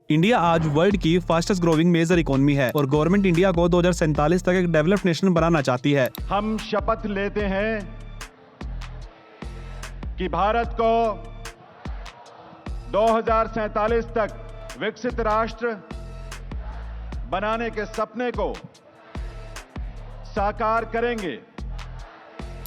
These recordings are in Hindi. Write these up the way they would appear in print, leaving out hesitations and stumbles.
इंडिया आज वर्ल्ड की फास्टेस्ट ग्रोइंग मेजर इकोनॉमी है और गवर्नमेंट इंडिया को 2047 तक एक डेवलप्ड नेशन बनाना चाहती है। हम शपथ लेते हैं कि भारत को 2047 तक विकसित राष्ट्र बनाने के सपने को साकार करेंगे।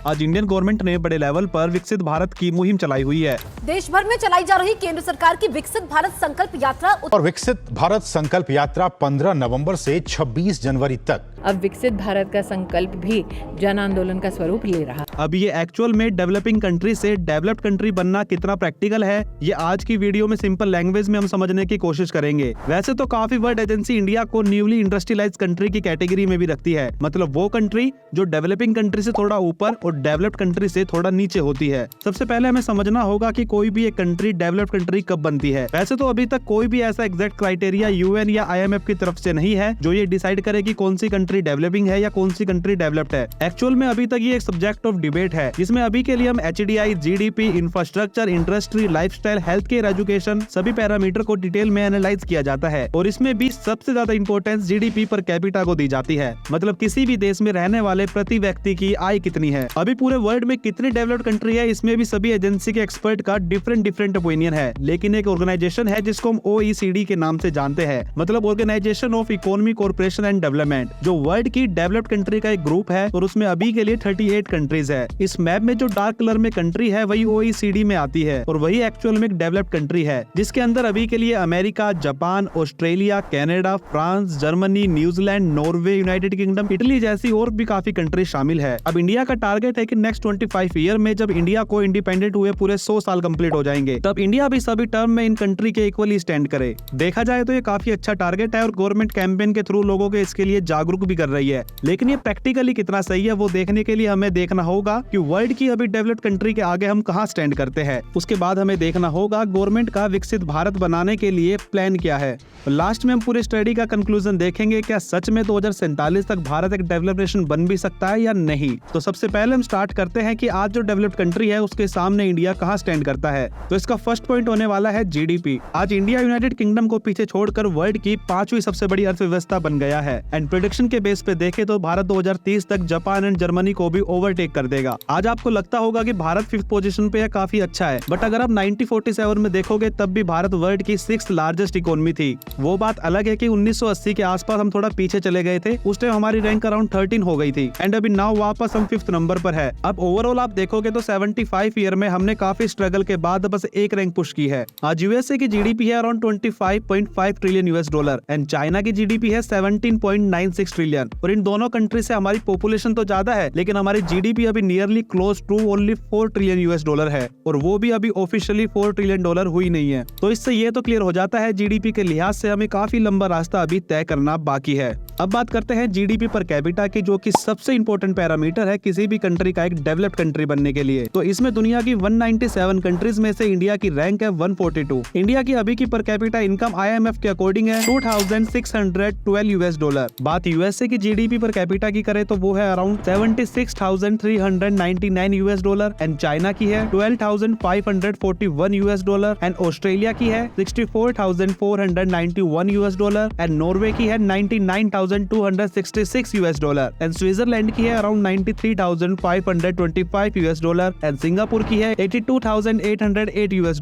आज इंडियन गवर्नमेंट ने बड़े लेवल पर विकसित भारत की मुहिम चलाई हुई है। देश भर में चलाई जा रही केंद्र सरकार की विकसित भारत संकल्प यात्रा और विकसित भारत संकल्प यात्रा 15 नवंबर से 26 जनवरी तक अब विकसित भारत का संकल्प भी जन आंदोलन का स्वरूप ले रहा। अब ये एक्चुअल में डेवलपिंग कंट्री से डेवलप्ड कंट्री बनना कितना प्रैक्टिकल है, ये आज की वीडियो में सिंपल लैंग्वेज में हम समझने की कोशिश करेंगे। वैसे तो काफी वर्ल्ड एजेंसी इंडिया को न्यूली इंडस्ट्रियलाइज्ड कंट्री की कैटेगरी में भी रखती है, मतलब वो कंट्री जो डेवलपिंग कंट्री से थोड़ा ऊपर और डेवलप्ड कंट्री से थोड़ा नीचे होती है। सबसे पहले हमें समझना होगा कि कोई भी एक कंट्री डेवलप्ड कंट्री कब बनती है। वैसे तो अभी तक कोई भी ऐसा एग्जैक्ट क्राइटेरिया यूएन या IMF की तरफ से नहीं है जो ये डिसाइड करे कि कौन सी कंट्री डेवलपिंग है या कौन सी कंट्री डेवलप्ड है। एक्चुअल में अभी तक ये एक सब्जेक्ट ऑफ डिबेट है, जिसमें अभी के लिए हम HDI, GDP, infrastructure, industry, lifestyle, health care, education सभी पैरामीटर को डिटेल में एनालाइज किया जाता है और इसमें भी सबसे ज्यादा इंपॉर्टेंस GDP पर कैपिटा को दी जाती है, मतलब किसी भी देश में रहने वाले प्रति व्यक्ति की आय कितनी है। अभी पूरे वर्ल्ड में कितनी डेवलप्ड कंट्री है, इसमें भी सभी एजेंसी के एक्सपर्ट का डिफरेंट ओपिनियन है, लेकिन एक ऑर्गेनाइजेशन है जिसको हम OECD के नाम से जानते हैं, मतलब organisation of economy cooperation and development, जो वर्ल्ड की डेवलप्ड कंट्री का एक ग्रुप है और उसमें अभी के लिए 38 कंट्रीज है। इस मैप में जो डार्क कलर में कंट्री है वही OECD में आती है और वही एक्चुअल में एक डेवलप्ड कंट्री है, जिसके अंदर अभी के लिए America, Japan, Australia, Canada, France, Germany, New Zealand, Norway, United kingdom, Italy जैसी और भी काफी कंट्री शामिल है। अब इंडिया का टारगेट है कि नेक्स्ट 25 ईयर में जब इंडिया को इंडिपेंडेंट हुए पूरे 100 साल कंप्लीट हो जाएंगे, तब इंडिया भी सभी टर्म में इन कंट्री के इक्वली स्टैंड करे। देखा जाए तो ये काफी अच्छा टारगेट है और गवर्नमेंट कैंपेन के थ्रू लोगों के इसके लिए जागरूक भी कर रही है, लेकिन ये प्रैक्टिकली कितना सही है वो देखने के लिए हमें देखना होगा कि वर्ल्ड की अभी डेवलप्ड कंट्री के आगे हम कहां स्टैंड करते हैं। उसके बाद हमें देखना होगा गवर्नमेंट का विकसित भारत बनाने के लिए प्लान क्या है। लास्ट में हम पूरे स्टडी का कंक्लूजन देखेंगे, क्या सच में 2047 तक भारत एक डेवलप्ड नेशन बन भी सकता है या नहीं। तो सबसे पहले हम स्टार्ट करते हैं कि आज जो डेवलप्ड कंट्री है उसके सामने इंडिया कहां स्टैंड करता है। तो इसका फर्स्ट पॉइंट होने वाला है GDP। आज इंडिया यूनाइटेड किंगडम को पीछे छोड़कर वर्ल्ड की 5वीं सबसे बड़ी अर्थव्यवस्था बन गया है एंड प्रेडिक्शन के बेस पे देखे तो भारत 2030 तक जापान एंड जर्मनी को भी ओवरटेक कर देगा। आज आपको लगता होगा कि भारत 5th पोजीशन पे है, काफी अच्छा है, बट अगर आप 1947 में देखोगे तब भी भारत वर्ल्ड की 6th लार्जेस्ट इकोनॉमी थी। वो बात अलग है कि 1980 के आसपास हम थोड़ा पीछे चले गए थे, उस टाइम हमारी रैंक अराउंड 13 हो गई थी एंड अभी नाउ वापस हम 5th नंबर पर है। अब ओवरऑल आप देखोगे तो 75 ईयर में हमने काफी स्ट्रगल के बाद बस एक रैंक पुश की है। आज USA की GDP है around 25.5 trillion US and China की GDP है 17.96 ट्रिलियन और इन दोनों कंट्री से हमारी पॉपुलेशन तो ज्यादा है लेकिन हमारी GDP अभी nearly close to only 4 trillion US है और वो भी अभी ऑफिशियली 4 ट्रिलियन डॉलर हुई नहीं है। तो इससे ये तो क्लियर हो जाता है GDP के लिहाज से हमें काफी लंबा रास्ता अभी तय करना बाकी है। अब बात करते हैं GDP पर कैपिटा की, जो कि सबसे इंपॉर्टेंट पैरामीटर है किसी भी कंट्री का एक डेवलप्ड कंट्री बनने के लिए। तो इसमें दुनिया की 197 कंट्रीज में से इंडिया की रैंक है 142। इंडिया की अभी की पर कैपिटा इनकम IMF के अकॉर्डिंग है $2,612 US। बात USA की GDP पर कैपिटा की करे तो वो है अराउंड $76,399 US एंड चाइना की है $12,541 US एंड ऑस्ट्रेलिया की है $64,491 US एंड नॉर्वे की है $99,266 US एंड स्विट्जरलैंड की है अराउंड $93,525 US एंड सिंगापुर की है $82,808 US।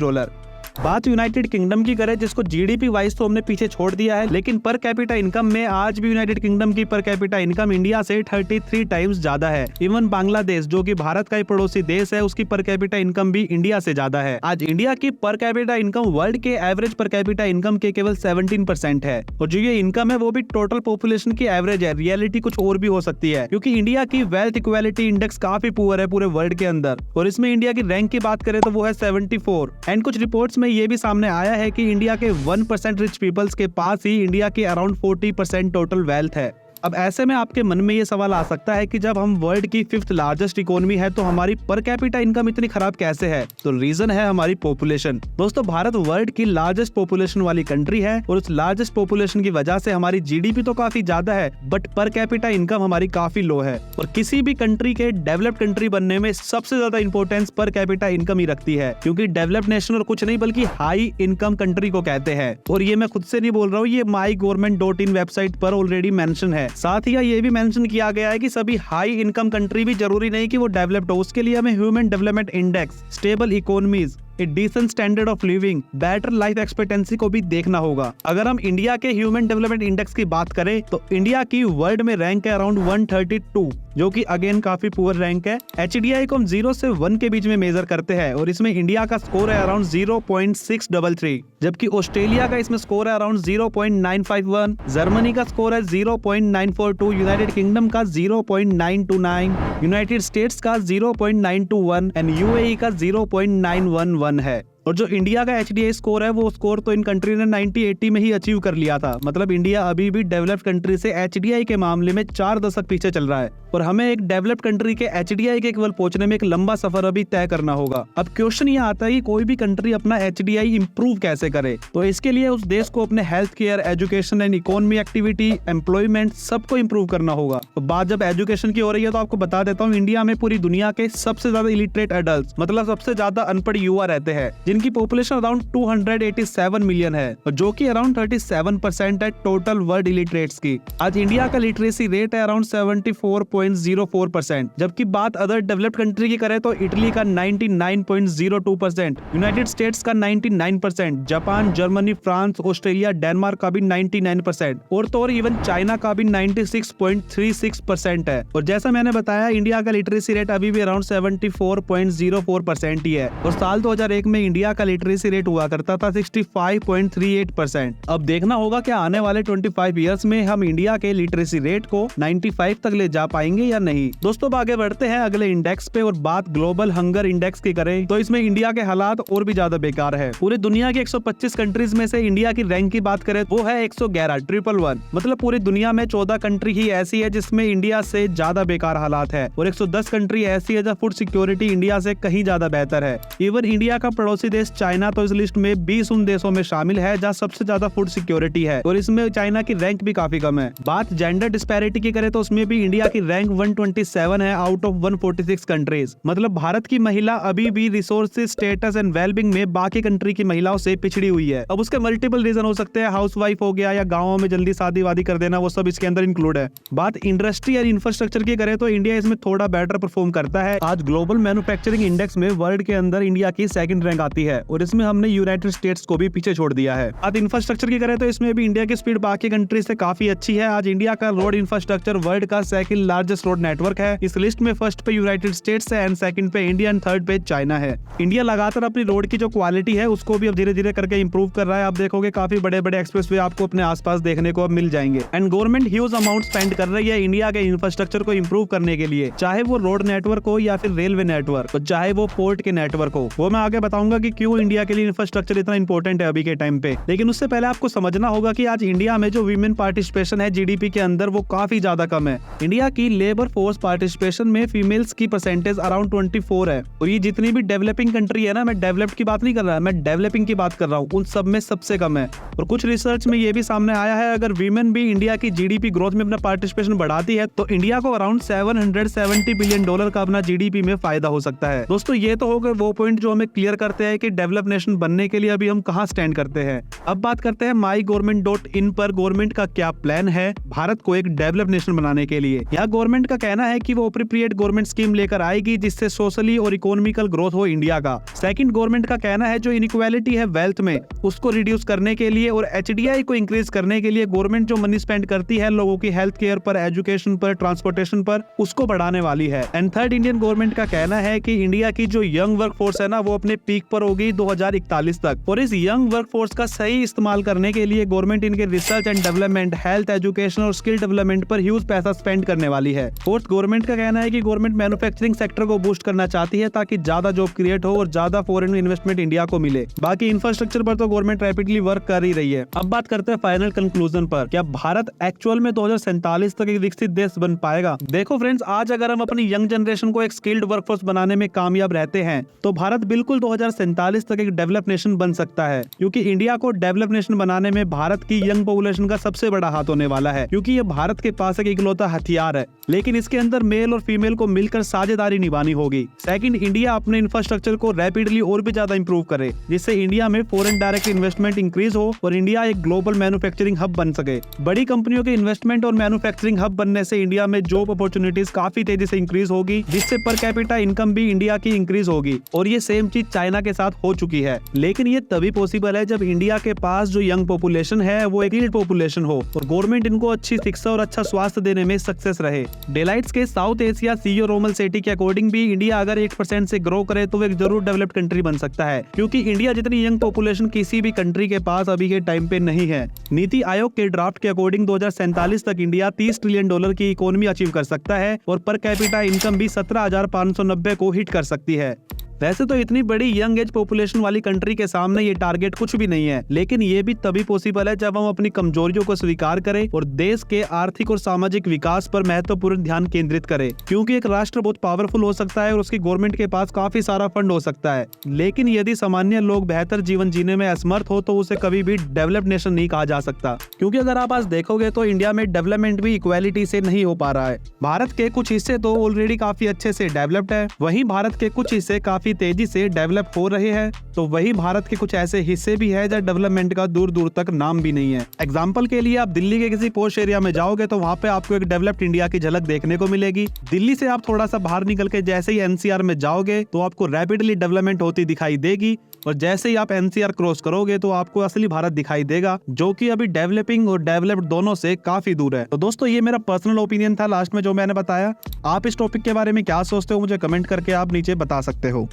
बात यूनाइटेड किंगडम की करें, जिसको GDP वाइज तो हमने पीछे छोड़ दिया है, लेकिन पर कैपिटा इनकम में आज भी यूनाइटेड किंगडम की पर कैपिटा इनकम इंडिया से 33 टाइम्स ज्यादा है। इवन बांग्लादेश जो कि भारत का ही पड़ोसी देश है, उसकी पर कैपिटा इनकम भी इंडिया से ज्यादा है। आज इंडिया की पर कैपिटा इनकम वर्ल्ड के एवरेज पर कैपिटा इनकम के केवल 17% है और जो ये इनकम है वो भी टोटल पॉपुलेशन की एवरेज है। रियलिटी कुछ और भी हो सकती है क्योंकि इंडिया की वेल्थ इक्वालिटी इंडेक्स काफी पुअर है पूरे वर्ल्ड के अंदर और इसमें इंडिया की रैंक की बात करें तो वो है 74 एंड कुछ रिपोर्ट्स में ये भी सामने आया है कि इंडिया के 1% रिच पीपल्स के पास ही इंडिया के अराउंड 40% टोटल वेल्थ है। अब ऐसे में आपके मन में ये सवाल आ सकता है कि जब हम वर्ल्ड की 5th लार्जेस्ट इकोनॉमी है तो हमारी पर कैपिटा इनकम इतनी खराब कैसे है? तो रीजन है हमारी पॉपुलेशन। दोस्तों, भारत वर्ल्ड की लार्जेस्ट पॉपुलेशन वाली कंट्री है और उस लार्जेस्ट पॉपुलेशन की वजह से हमारी जीडीपी तो काफी ज्यादा है, बट पर कैपिटा इनकम हमारी काफी लो है। और किसी भी कंट्री के डेवलप्ड कंट्री बनने में सबसे ज्यादा इंपॉर्टेंस पर कैपिटा इनकम ही रखती है, क्योंकि डेवलप्ड नेशन और कुछ नहीं बल्कि हाई इनकम कंट्री को कहते हैं। और ये मैं खुद से नहीं बोल रहा हूँ, ये mygovernment.in वेबसाइट पर ऑलरेडी मेंशन है। साथ ही ये भी मेंशन किया गया है कि सभी हाई इनकम कंट्री भी जरूरी नहीं कि वो डेवलप्ड हो, उसके लिए हमें human development index, stable economies, a decent standard of living, better life expectancy को भी देखना होगा। अगर हम इंडिया के ह्यूमन डेवलपमेंट इंडेक्स की बात करें तो इंडिया की वर्ल्ड में रैंक है अराउंड 132, जो कि अगेन काफी पुअर रैंक है। HDI को हम 0 से 1 के बीच में मेजर करते हैं और इसमें इंडिया का स्कोर है अराउंड 0.633, जबकि ऑस्ट्रेलिया का इसमें स्कोर है अराउंड 0.951, जर्मनी का स्कोर है 0.942, यूनाइटेड किंगडम का 0.929, यूनाइटेड स्टेट्स का 0.921 एंड UAE का 0.911 है। और जो इंडिया का HDI स्कोर है वो स्कोर तो इन कंट्री ने 1980 में ही अचीव कर लिया था। मतलब इंडिया अभी भी डेवलप्ड कंट्री से HDI के मामले में 4 दशक पीछे चल रहा है और हमें एक डेवलप्ड कंट्री के HDI के केवल पहुंचने में एक लंबा सफर अभी तय करना होगा। अब क्वेश्चन ये आता है कि कोई भी कंट्री अपना HDI इंप्रूव कैसे करे? तो इसके लिए उस देश को अपने health care, education and economy activity, employment सबको इंप्रूव करना होगा। तो बात जब एजुकेशन की हो रही है तो आपको बता देता हूँ, इंडिया में पूरी दुनिया के सबसे ज्यादा इलिटरेट एडल्ट, मतलब सबसे ज्यादा अनपढ़ युवा रहते हैं, जिनकी पॉपुलेशन अराउंड 287 मिलियन है, जो कि अराउंड 37% है टोटल वर्ल्ड इलिटरेट्स की। आज इंडिया का लिटरेसी रेट है अराउंड 74.04%, जबकि बात अदर डेवलप्ड कंट्री की करें तो इटली का 99.02%, यूनाइटेड स्टेट्स का 99%, Japan, Germany, France, Australia, Denmark का भी 99% और तो और इवन चाइना का भी 96.36% है। और जैसा मैंने बताया, इंडिया का लिटरेसी रेट अभी भी अराउंड 74.04% ही है और साल 2001 में इंडिया का लिटरेसी रेट हुआ करता था 65.38%। अब देखना होगा कि आने वाले 25 इयर्स में हम इंडिया के लिटरेसी रेट को 95 तक ले जा पाएंगे या नहीं। दोस्तों, आगे बढ़ते हैं अगले इंडेक्स पे और बात ग्लोबल हंगर इंडेक्स की करें तो इसमें इंडिया के हालात और भी ज्यादा बेकार है। पूरी दुनिया की 125 कंट्रीज में से इंडिया की रैंक की बात करें वो है 111, मतलब पूरी दुनिया में 14 कंट्री ही ऐसी है जिसमें इंडिया से ज्यादा बेकार हालात है और 110 कंट्री ऐसी है जहाँ फूड सिक्योरिटी इंडिया से कहीं ज्यादा बेहतर है। इवन इंडिया का पड़ोसी देश चाइना तो इस लिस्ट में 20 उन देशों में शामिल है जहाँ सबसे ज्यादा फूड सिक्योरिटी है और इसमें चाइना की रैंक भी काफी कम है। बात जेंडर डिस्पैरिटी की करें तो उसमें भी इंडिया की रैंक 127 है आउट ऑफ 146 कंट्रीज। मतलब भारत की महिला अभी भी रिसोर्सेज, स्टेटस एंड वेलबींग में बाकी कंट्री की महिलाओं से पिछड़ी हुई है। अब उसके मल्टीपल रीजन हो सकते हैं, हाउसवाइफ हो गया या गाँवों में जल्दी शादी वादी कर देना, वो सब इसके अंदर इंक्लूड है। बात इंडस्ट्री और इंफ्रास्ट्रक्चर की करें तो इंडिया इसमें थोड़ा बेटर परफॉर्म करता है। आज ग्लोबल मैन्युफैक्चरिंग इंडेक्स में वर्ल्ड के अंदर इंडिया की 2nd रैंक आती है और इसमें हमने यूनाइटेड स्टेट्स को भी पीछे छोड़ दिया है। आज इंफ्रास्ट्रक्चर की करें तो इसमें भी इंडिया की स्पीड बाकी कंट्री से काफी अच्छी है। आज इंडिया का रोड इंफ्रास्ट्रक्चर वर्ल्ड का 2nd लार्जेस्ट रोड नेटवर्क है। इस लिस्ट में फर्स्ट पे यूनाइटेड स्टेट्स है एंड 2nd पे इंडिया एंड 3rd पे चाइना है। इंडिया लगातार अपनी रोड की जो क्वालिटी है उसको भी अब धीरे धीरे करके इंप्रूव कर रहा है। आप देखोगे काफी बड़े बड़े एक्सप्रेसवे आपको अपने आसपास देखने को अब मिल जाएंगे and government huge amount spend कर रही है इंडिया के इंफ्रास्ट्रक्चर को इंप्रूव करने के लिए, चाहे वो रोड नेटवर्क हो या फिर रेलवे नेटवर्क, चाहे वो पोर्ट के नेटवर्क हो। वो मैं आगे बताऊंगा कि क्यों इंडिया के लिए इंफ्रास्ट्रक्चर इतना इंपॉर्टेंट है अभी के टाइम पे। लेकिन उससे पहले आपको समझना होगा कि आज इंडिया में जो वीमेन पार्टिसिपेशन है जीडीपी के अंदर वो काफी ज्यादा कम है। इंडिया की लेबर फोर्स पार्टिसिपेशन में फीमेल्स की परसेंटेज अराउंड 24 है और ये जितनी भी डेवलपिंग कंट्री है ना, मैं डेवलप्ड की बात नहीं कर रहा, मैं डेवलपिंग की बात कर रहा हूँ, उन सब में सबसे कम है। और कुछ रिसर्च में ये भी सामने आया है अगर वीमेन भी इंडिया की जीडीपी ग्रोथ में अपना पार्टिसिपेशन बढ़ाती है तो इंडिया को अराउंड $770 बिलियन का अपना जीडीपी में फायदा हो सकता है। दोस्तों, ये तो हो गए वो पॉइंट जो हमें क्लियर करते हैं कि डेवलप नेशन बनने के लिए अभी हम कहाँ स्टैंड करते हैं। अब बात करते हैं mygovernment.in पर गवर्नमेंट का क्या प्लान है भारत को एक डेवलप नेशन बनाने के लिए। यहाँ गवर्नमेंट का कहना है कि वो अप्रोप्रिएट गवर्नमेंट स्कीम लेकर आएगी जिससे सोशली और इकोनॉमिकल ग्रोथ हो इंडिया का। सेकंड, गवर्नमेंट का कहना है जो इनइक्वालिटी है वेल्थ में उसको रिड्यूस करने के लिए और HDI को इंक्रीज करने के लिए गवर्नमेंट जो मनी स्पेंड करती है लोगों की हेल्थ केयर पर, एजुकेशन पर, ट्रांसपोर्टेशन पर, उसको बढ़ाने वाली है। एंड थर्ड, इंडियन गवर्नमेंट का कहना है कि इंडिया की जो यंग वर्क फोर्स है ना वो अपने पीक पर होगी 2041 तक और इस यंग वर्क फोर्स का सही इस्तेमाल करने के लिए गवर्नमेंट इनके research and development, health, education और स्किल डेवलपमेंट पर ह्यूज पैसा स्पेंड करने वाली है। है। फोर्थ, गवर्नमेंट का कहना है कि गवर्नमेंट मैन्युफैक्चरिंग सेक्टर को बूस्ट करना चाहती है ताकि ज्यादा जॉब क्रिएट हो और ज्यादा फॉरेन इन्वेस्टमेंट इंडिया को मिले। बाकी इंफ्रास्ट्रक्चर पर तो गवर्नमेंट रैपिडली वर्क कर ही रही है। अब बात करते हैं फाइनल कंक्लूजन पर, क्या भारत एक्चुअल में 2047 तक एक विकसित देश बन पाएगा? देखो फ्रेंड्स, आज अगर हम अपनी यंग जनरेशन को एक स्किल्ड वर्कफोर्स बनाने में कामयाब रहते हैं तो भारत बिल्कुल 2047 तक एक डेवलप नेशन बन सकता है, क्योंकि इंडिया को डेवलप नेशन बनाने में भारत की यंग पॉपुलेशन का सबसे बड़ा हाथ होने वाला है, क्योंकि ये भारत के पास एक इकलौता हथियार है, लेकिन इसके अंदर मेल और फीमेल को मिलकर साझेदारी निभानी होगी। सेकंड, इंडिया अपने इंफ्रास्ट्रक्चर को रैपिडली और भी ज्यादा इंप्रूव करे, जिससे इंडिया में फॉरेन डायरेक्ट इन्वेस्टमेंट इंक्रीज हो और इंडिया एक ग्लोबल मैन्युफैक्चरिंग हब बन सके। बड़ी कंपनियों के इन्वेस्टमेंट और मैन्युफैक्चरिंग हब बनने से इंडिया में जॉब अपॉर्चुनिटीज काफी तेजी से इंक्रीज होगी, जिससे पर कैपिटा इनकम भी इंडिया की इंक्रीज होगी। और ये सेम चीज चाइना के साथ हो चुकी है, लेकिन ये तभी पॉसिबल है जब इंडिया के पास जो यंग पॉपुलेशन है वो एक स्किल्ड पॉपुलेशन हो और गवर्नमेंट इनको अच्छी शिक्षा और अच्छा स्वास्थ्य देने में सक्सेस रहे। डेलाइट्स के साउथ एशिया सीईओ रोमल सेठी के अकॉर्डिंग भी इंडिया अगर 8% से ग्रो करे तो वो एक जरूर डेवलप्ड कंट्री बन सकता है, क्योंकि इंडिया जितनी यंग पॉपुलेशन किसी भी कंट्री के पास अभी के टाइम पे नहीं है। नीति आयोग के ड्राफ्ट के अकॉर्डिंग 2047 तक इंडिया $30 ट्रिलियन की इकोनॉमी अचीव कर सकता है और पर कैपिटा इनकम भी 17,590 को हिट कर सकती है। वैसे तो इतनी बड़ी यंग एज पॉपुलेशन वाली कंट्री के सामने ये टारगेट कुछ भी नहीं है, लेकिन ये भी तभी पॉसिबल है जब हम अपनी कमजोरियों को स्वीकार करें और देश के आर्थिक और सामाजिक विकास पर महत्वपूर्ण ध्यान केंद्रित करें, क्योंकि एक राष्ट्र बहुत पावरफुल हो सकता है और उसकी गवर्नमेंट के पास काफी सारा फंड हो सकता है, लेकिन यदि सामान्य लोग बेहतर जीवन जीने में असमर्थ हो तो उसे कभी भी डेवलप्ड नेशन नहीं कहा जा सकता। क्योंकि अगर आप आज देखोगे तो इंडिया में डेवलपमेंट भी इक्वालिटी से नहीं हो पा रहा है। भारत के कुछ हिस्से तो ऑलरेडी काफी अच्छे से डेवलप्ड है, वहीं भारत के कुछ हिस्से काफी तेजी से डेवलप हो रहे हैं, तो वही भारत के कुछ ऐसे हिस्से भी है जहाँ डेवलपमेंट का दूर दूर तक नाम भी नहीं है। एग्जांपल के लिए आप दिल्ली के किसी पोश एरिया में जाओगे तो वहाँ पे आपको एक डेवलप्ड इंडिया की झलक देखने को मिलेगी। दिल्ली से आप थोड़ा सा बाहर निकल के जैसे ही एनसीआर में जाओगे तो आपको रैपिडली डेवलपमेंट होती दिखाई देगी, और जैसे ही आप एनसीआर क्रॉस करोगे तो आपको असली भारत दिखाई देगा, जो कि अभी डेवलपिंग और डेवलप्ड दोनों से काफी दूर है। तो दोस्तों, ये मेरा पर्सनल ओपिनियन था लास्ट में जो मैंने बताया। आप इस टॉपिक के बारे में क्या सोचते हो मुझे कमेंट करके आप नीचे बता सकते हो।